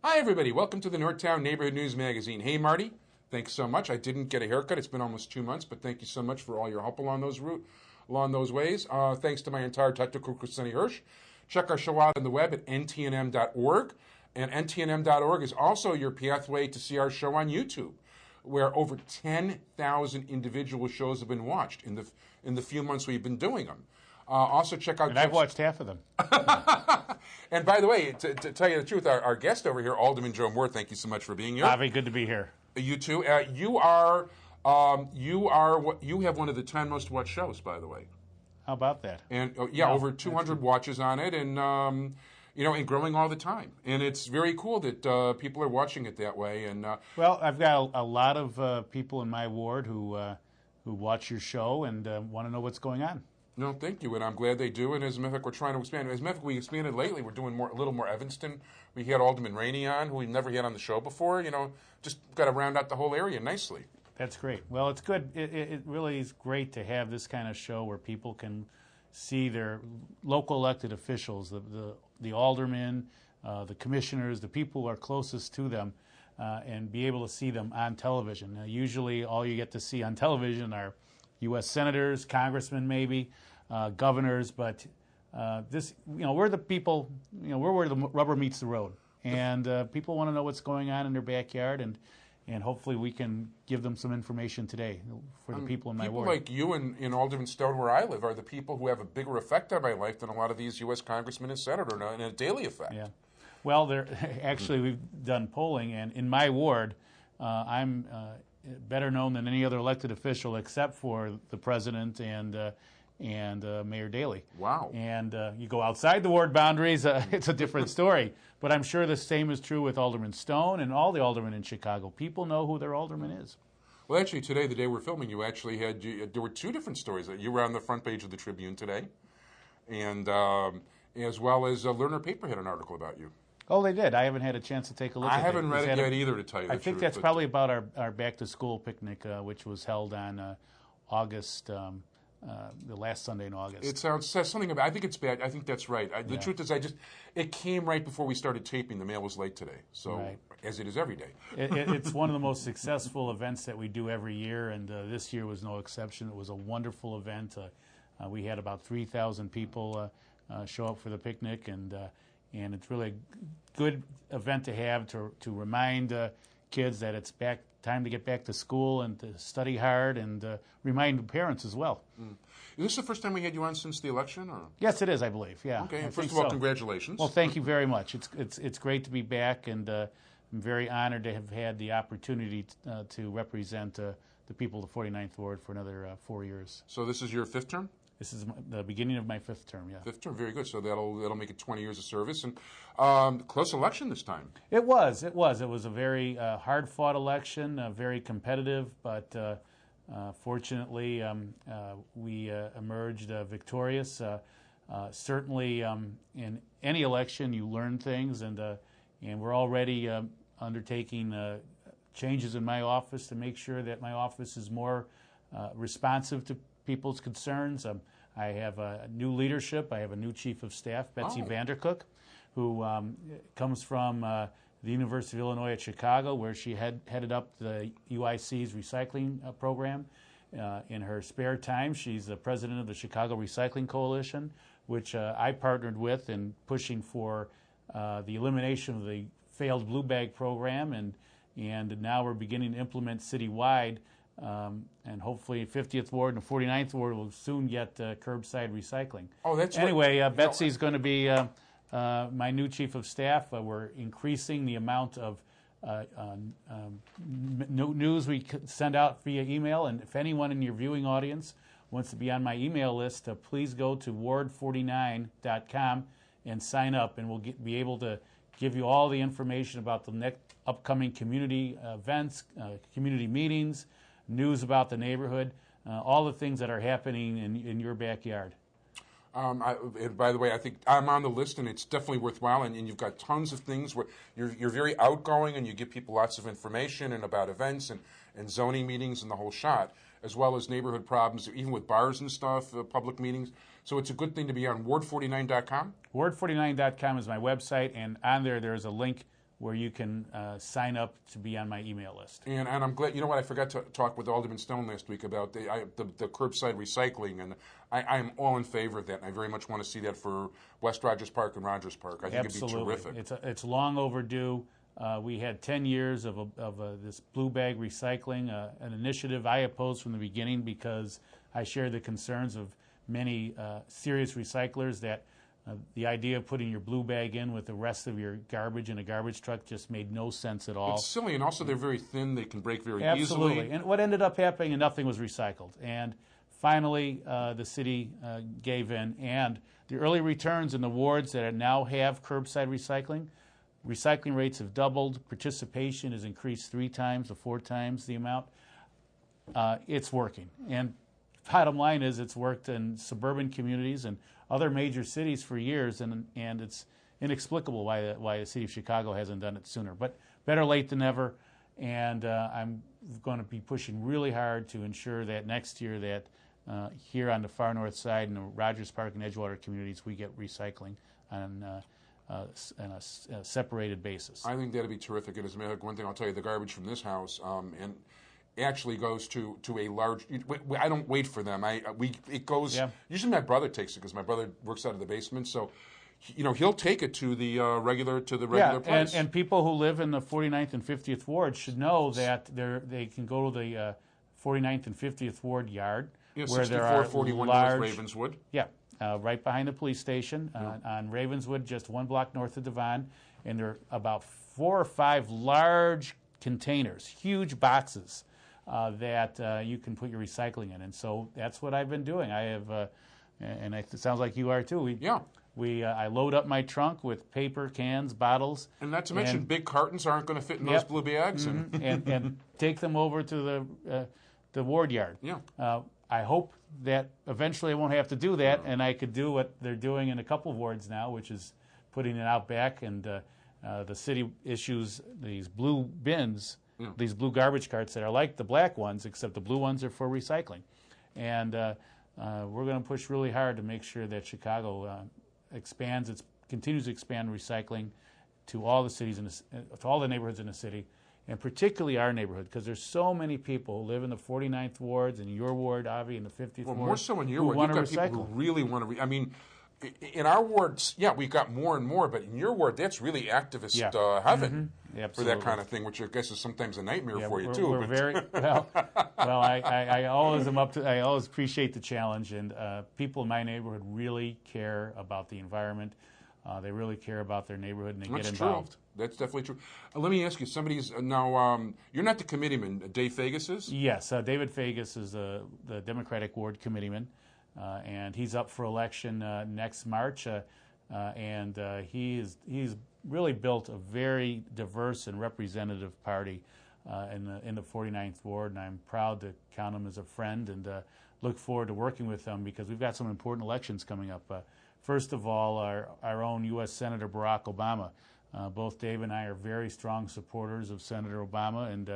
Hi, everybody. Welcome to the Northtown Neighborhood News Magazine. Hey, Marty. Thanks so much. I didn't get a haircut. It's been almost 2 months, but thank you so much for all your help along those ways. Thanks to my entire technical crew, Hersh. Check our show out on the web at ntnm.org. And ntnm.org is also your pathway to see our show on YouTube, where over 10,000 individual shows have been watched in the few months we've been doing them. Also check out... And I've watched half of them. And by the way, to tell you the truth, our guest over here, Alderman Joe Moore, thank you so much for being here. Avi, good to be here. You too. You have one of the 10 most watched shows, by the way. How about that? And over 200 watches on it, and and growing all the time. And it's very cool that people are watching it that way. And well, I've got a lot of people in my ward who watch your show and want to know what's going on. No, thank you, and I'm glad they do. And as a matter of fact, we're trying to expand. As a matter of fact, we expanded lately. We're doing a little more Evanston. We had Alderman Rainey on, who we never had on the show before. Just got to round out the whole area nicely. That's great. Well, it's good. It really is great to have this kind of show where people can see their local elected officials, the aldermen, the commissioners, the people who are closest to them, and be able to see them on television. Usually, all you get to see on television are U.S. senators, congressmen, maybe governors, but we're the people. We're where the rubber meets the road, and people want to know what's going on in their backyard, and hopefully we can give them some information today for the people in my ward. People like you and Alderman Stone, where I live, are the people who have a bigger effect on my life than a lot of these U.S. congressmen and senators, and a daily effect. Yeah. Well, actually, we've done polling, and in my ward, I'm better known than any other elected official except for the president and Mayor Daley. Wow. And you go outside the ward boundaries, it's a different story. But I'm sure the same is true with Alderman Stone and all the aldermen in Chicago. People know who their alderman is. Well, actually, today, the day we're filming, you actually there were two different stories. You were on the front page of the Tribune today, and as well as Lerner Paper had an article about you. Oh, they did. I haven't had a chance to take a look at it. I haven't read it yet either, to tell you the truth. I think that's probably about our back-to-school picnic, which was held on August, the last Sunday in August. It says something about, I think it's bad. I think that's right. The truth is, it came right before we started taping. The mail was late today, so right. As it is every day. It's one of the most successful events that we do every year, and this year was no exception. It was a wonderful event. We had about 3,000 people show up for the picnic, and it's really a good event to have to remind kids that it's time to get back to school and to study hard, and remind parents as well. Mm. Is this the first time we had you on since the election? Or? Yes, it is, I believe. Yeah. Okay. And first of all, congratulations. Well, thank you very much. It's great to be back, and I'm very honored to have had the opportunity to represent the people of the 49th Ward for another 4 years. So this is your fifth term? This is the beginning of my fifth term, yeah. Fifth term, very good. So that'll make it 20 years of service. And close election this time. It was. It was a very hard-fought election, very competitive, but fortunately we emerged victorious. Certainly in any election you learn things, and we're already undertaking changes in my office to make sure that my office is more responsive to people's concerns. I have a new leadership. I have a new chief of staff, Betsy Vandercook, who comes from the University of Illinois at Chicago, where she headed up the UIC's recycling program. In her spare time, she's the president of the Chicago Recycling Coalition, which I partnered with in pushing for the elimination of the failed blue bag program, and now we're beginning to implement citywide. And hopefully 50th Ward and 49th Ward will soon get curbside recycling. Oh, that's anyway, right. Betsy's going to be my new chief of staff. We're increasing the amount of news we send out via email, and if anyone in your viewing audience wants to be on my email list, please go to ward49.com and sign up, and we'll be able to give you all the information about the next upcoming community events, community meetings, news about the neighborhood, all the things that are happening in your backyard. And by the way, I think I'm on the list, and it's definitely worthwhile. And you've got tons of things where you're very outgoing, and you give people lots of information and about events and zoning meetings and the whole shot, as well as neighborhood problems, even with bars and stuff, public meetings. So it's a good thing to be on ward49.com. Ward49.com is my website, and on there is a link where you can sign up to be on my email list. And I'm glad, you know what, I forgot to talk with Alderman Stone last week about the curbside recycling, and I'm all in favor of that, and I very much want to see that for West Rogers Park and Rogers Park. I think Absolutely. It'd be terrific. It's long overdue. We had 10 years of this blue bag recycling, an initiative I opposed from the beginning because I share the concerns of many serious recyclers that the idea of putting your blue bag in with the rest of your garbage in a garbage truck just made no sense at all. It's silly, and also they're very thin. They can break very Absolutely. easily. And what ended up happening, and nothing was recycled. And finally, the city gave in, and the early returns in the wards that now have curbside recycling rates have doubled. Participation has increased 3 times to 4 times the amount. It's working. And bottom line is it's worked in suburban communities and other major cities for years, and it's inexplicable why the city of Chicago hasn't done it sooner. But better late than never, and I'm going to be pushing really hard to ensure that next year that here on the far north side in the Rogers Park and Edgewater communities we get recycling on a separated basis. I think that'd be terrific. And as a matter of fact, one thing I'll tell you, the garbage from this house and actually goes to a large. I don't wait for them. It goes. Yeah. Usually my brother takes it because my brother works out of the basement. So, he'll take it to the regular place. And people who live in the 49th and 50th ward should know that they can go to the 49th and 50th ward yard where there are 41 large North Ravenswood. Yeah, right behind the police station on Ravenswood, just 1 block north of Devon, and there are about 4 or 5 large containers, huge boxes. That you can put your recycling in, and so that's what I've been doing. I have, and it sounds like you are too. I load up my trunk with paper, cans, bottles, and not to mention big cartons aren't going to fit in those blue bags, and take them over to the ward yard. Yeah. I hope that eventually I won't have to do that, and I could do what they're doing in a couple of wards now, which is putting it out back, and the city issues these blue bins. Yeah. These blue garbage carts that are like the black ones, except the blue ones are for recycling. And we're going to push really hard to make sure that Chicago continues to expand recycling to all the cities, to all the neighborhoods in the city, and particularly our neighborhood, because there's so many people who live in the 49th wards, and your ward, Avi, in the 50th ward. More so in your ward. You've got people who really want to in our wards, we've got more and more, but in your ward, that's really activist heaven for that kind of thing, which I guess is sometimes a nightmare for you too. We're very well. I always am I always appreciate the challenge, and people in my neighborhood really care about the environment. They really care about their neighborhood, and they get involved. True. That's definitely true. Let me ask you, somebody's now. You're not the committeeman. Dave Fagus is. Yes, David Fagus is the Democratic ward committeeman. And he's up for election next March, and he's really built a very diverse and representative party in the 49th ward, and I'm proud to count him as a friend and look forward to working with him because we've got some important elections coming up. First of all, our own U.S. Senator Barack Obama. Both Dave and I are very strong supporters of Senator Obama, and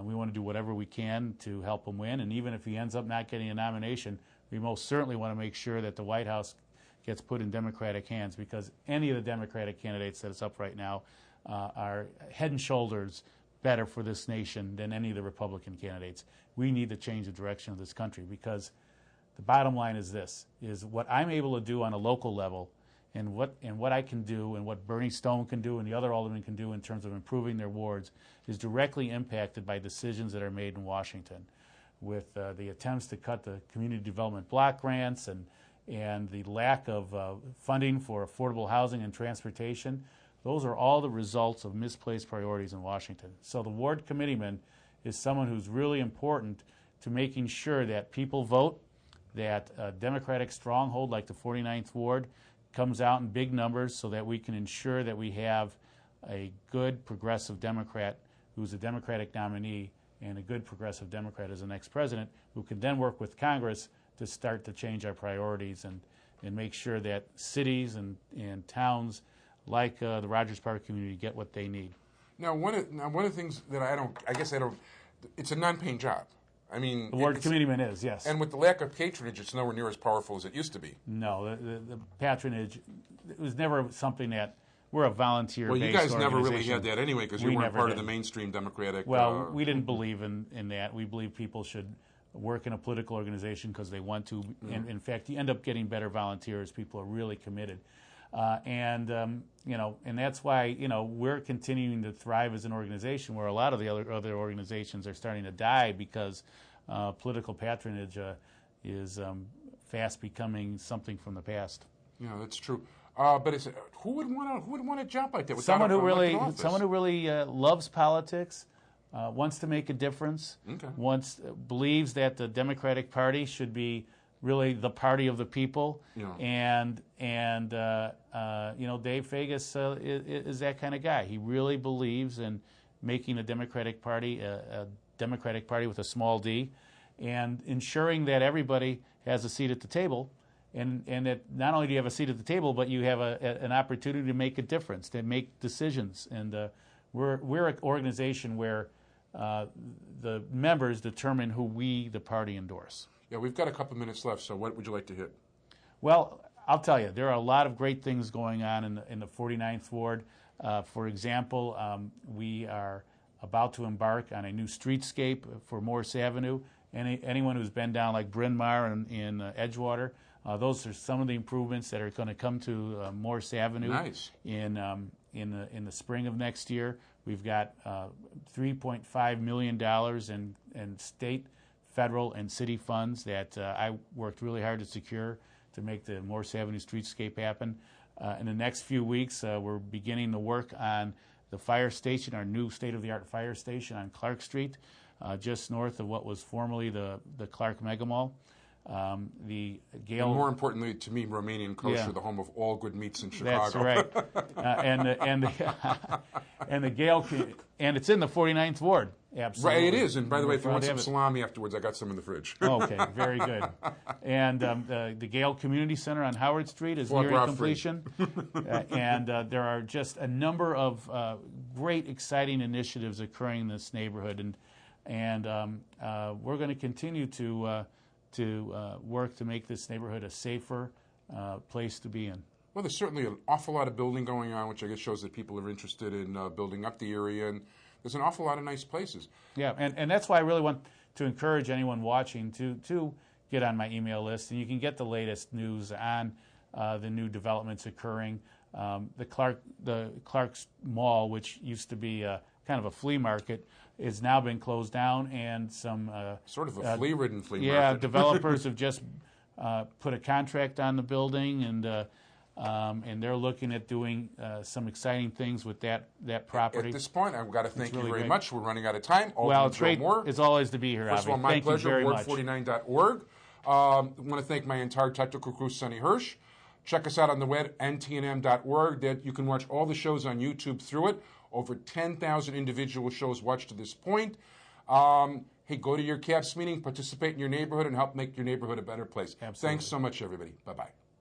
we want to do whatever we can to help him win, and even if he ends up not getting a nomination, we most certainly want to make sure that the White House gets put in Democratic hands because any of the Democratic candidates that is up right now are head and shoulders better for this nation than any of the Republican candidates. We need to change the direction of this country because the bottom line is this, is what I'm able to do on a local level and what I can do and what Bernie Stone can do and the other aldermen can do in terms of improving their wards is directly impacted by decisions that are made in Washington. With the attempts to cut the community development block grants and the lack of funding for affordable housing and transportation, those are all the results of misplaced priorities in Washington. So the ward committeeman is someone who's really important to making sure that people vote, that a Democratic stronghold like the 49th ward comes out in big numbers so that we can ensure that we have a good progressive Democrat who's a Democratic nominee and a good progressive Democrat as the next president who can then work with Congress to start to change our priorities and make sure that cities and towns like the Rogers Park community get what they need. Now, one of the things that I don't, it's a non-paying job. I mean, the ward committeeman is, yes. And with the lack of patronage, it's nowhere near as powerful as it used to be. No, the patronage, it was never something that we're a volunteer. Well, you guys never really had that anyway because you weren't part of the mainstream Democratic. Well, we didn't believe in that. We believe people should work in a political organization because they want to. And in fact, you end up getting better volunteers. People are really committed. And that's why we're continuing to thrive as an organization where a lot of the other organizations are starting to die because political patronage is fast becoming something from the past. Yeah, that's true. But who would want a job like that? Someone who really loves politics, wants to make a difference, believes that the Democratic Party should be really the party of the people, and Dave Vegas is that kind of guy. He really believes in making a Democratic Party a Democratic Party with a small d, and ensuring that everybody has a seat at the table, and that not only do you have a seat at the table, but you have an opportunity to make a difference, to make decisions. And we're an organization where the members determine who we, the party, endorse. Yeah, we've got a couple minutes left, so what would you like to hit? Well, I'll tell you, there are a lot of great things going on in the 49th Ward. For example, we are about to embark on a new streetscape for Morse Avenue. Anyone who's been down like Bryn Mawr in Edgewater, those are some of the improvements that are going to come to Morse Avenue. Nice. In the spring of next year. We've got $3.5 million in state, federal, and city funds that I worked really hard to secure to make the Morse Avenue streetscape happen. In the next few weeks, we're beginning to work on the fire station, our new state-of-the-art fire station on Clark Street, just north of what was formerly the Clark Mega Mall. The Gale, and more importantly to me, Romanian kosher, the home of all good meats in Chicago. That's right. And the Gale, and it's in the 49th Ward. Absolutely. Right, it is. And by the way, if you want some salami afterwards, I got some in the fridge. Okay, very good. And the Gale Community Center on Howard Street is nearing completion. And there are just a number of great, exciting initiatives occurring in this neighborhood, and we're going to continue to work to make this neighborhood a safer place to be in. Well, there's certainly an awful lot of building going on, which I guess shows that people are interested in building up the area, and there's an awful lot of nice places. Yeah, and that's why I really want to encourage anyone watching to get on my email list, and you can get the latest news on the new developments occurring. The Clark's Mall, which used to be kind of a flea market, has now been closed down, and some sort of a flea-ridden flea market. Yeah, developers have just put a contract on the building, and they're looking at doing some exciting things with that property. At this point, I've got to thank you very much. We're running out of time. Well, it's great. It's always to be here. First of all, my pleasure. Ward49.org. I want to thank my entire technical crew, Sonny Hersh. Check us out on the web, ntnm.org. That you can watch all the shows on YouTube through it. Over 10,000 individual shows watched to this point. Hey, go to your CAPS meeting, participate in your neighborhood, and help make your neighborhood a better place. Absolutely. Thanks so much, everybody. Bye-bye.